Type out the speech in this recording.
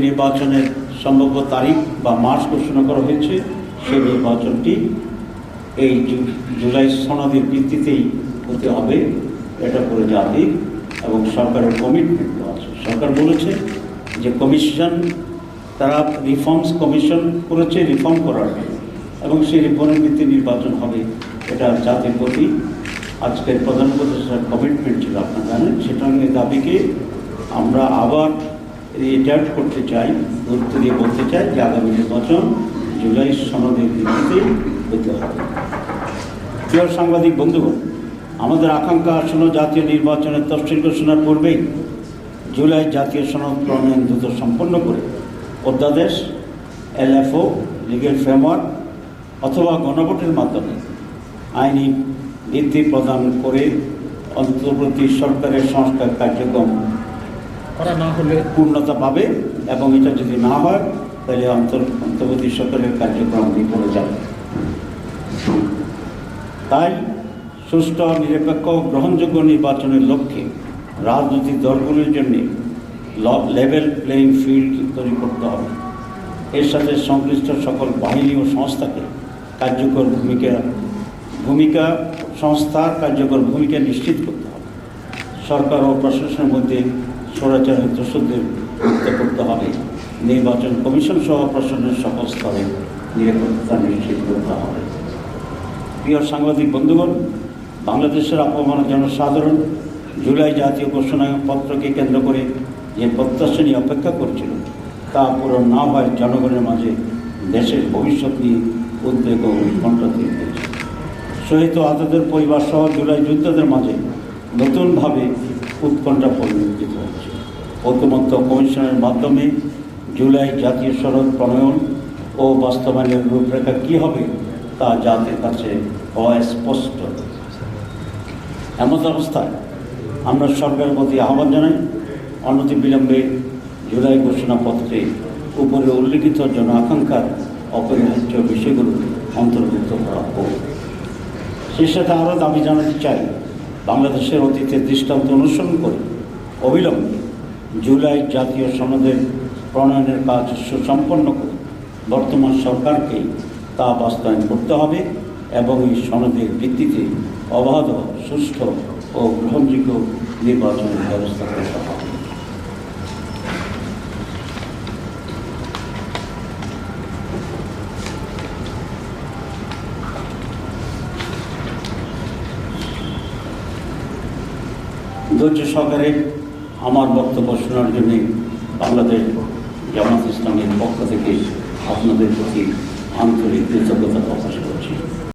নির্বাচনের সম্ভাব্য তারিখ বা মাস ঘোষণা করা হয়েছে। সেই নির্বাচনটি এই জুলাই সনদের ভিত্তিতেই হতে হবে, এটা করে জাতি এবং সরকারের কমিটমেন্ট আছে। সরকার বলেছে যে কমিশন, তারা রিফর্মস কমিশন করেছে রিফর্ম করার জন্য, এবং সেই রিফর্মের ভিত্তিতে নির্বাচন হবে। এটা জাতির প্রতি আজকের প্রধান উপদেষ্টার কমিটমেন্ট ছিল, আপনারা জানেন। সেটার দাবিকে আমরা আবার রিটার্ট করতে চাই, গুরুত্ব দিয়ে বলতে চাই যে আগামী নির্বাচন জুলাই সনদের ভিত্তিতে হতে হবে। প্রিয় সাংবাদিক বন্ধুগণ, আমাদের আকাঙ্ক্ষা আসন্ন জাতীয় নির্বাচনের তফসিল ঘোষণার পূর্বেই জুলাই জাতীয় সনদ প্রণয়ন দ্রুত সম্পন্ন করে অধ্যাদেশ, LFO, লিগেল ফ্রেমওয়ার্ক অথবা গণভোটের মাধ্যমে আইনি ভিত্তি প্রদান করে অন্তর্বর্তী সরকারের সংস্কার কার্যক্রম করা না হলে পূর্ণতা পাবে, এবং এটা যদি না হয় তাহলে অন্তর্বর্তী সরকারের কার্যক্রম বিফলে যাবে। তাই সুষ্ঠু, নিরপেক্ষ, গ্রহণযোগ্য নির্বাচনের লক্ষ্যে রাজনৈতিক দলগুলির জন্য লেভেল প্লেইং ফিল্ড তৈরি করতে হবে। এর সাথে সংশ্লিষ্ট সকল বাহিনী ও সংস্থাকে কার্যকর ভূমিকা নিশ্চিত করতে হবে। সরকার ও প্রশাসনের মধ্যে স্বৈরাচারের দোষদের মুক্ত করতে হবে। নির্বাচন কমিশন সহ প্রশাসনের সকল স্তরে নিরাপত্তা নিশ্চিত করতে হবে। প্রিয় সাংবাদিক বন্ধুগণ, বাংলাদেশের আপামর জনসাধারণ জুলাই জাতীয় ঘোষণাপত্রকে কেন্দ্র করে যে প্রত্যাশা নিয়ে অপেক্ষা করছিল, তা পূরণ না হয় জনগণের মাঝে দেশের ভবিষ্যৎ নিয়ে উদ্বেগ ও উৎকণ্ঠা তৈরি হয়েছে। শহীদ ও আহতদের পরিবার সহ জুলাই যোদ্ধাদের মাঝে নতুনভাবে উৎকণ্ঠা পরিলক্ষিত হচ্ছে। ঐকমত্য কমিশনের মাধ্যমে জুলাই জাতীয় সনদ প্রণয়ন ও বাস্তবায়নের রূপরেখা কী হবে তা জাতির কাছে অস্পষ্ট। এমন অবস্থায় আমরা সরকারের প্রতি আহ্বান জানাই, অনতিবিলম্বে জুলাই ঘোষণাপত্রে উপরে উল্লিখিত জন আকাঙ্ক্ষার অপরিহার্য বিষয়গুলো অন্তর্ভুক্ত করা হোক। সেই সাথে আরও দাবি জানাতে চাই, বাংলাদেশের অতীতের দৃষ্টান্ত অনুসরণ করে অবিলম্বে জুলাই জাতীয় সনদের প্রণয়নের কাজ সুসম্পন্ন করে বর্তমান সরকারকেই তা বাস্তবায়ন করতে হবে, এবং এই সনদের ভিত্তিতে অবাধ, সুষ্ঠু ও গ্রহণযোগ্য নির্বাচনের ব্যবস্থা করতে হবে। ধৈর্য সহকারে আমার বক্তব্য শোনার জন্যে বাংলাদেশ জামাত ইসলামের পক্ষ থেকে আপনাদের প্রতি আন্তরিক কৃতজ্ঞতা প্রকাশ করছি।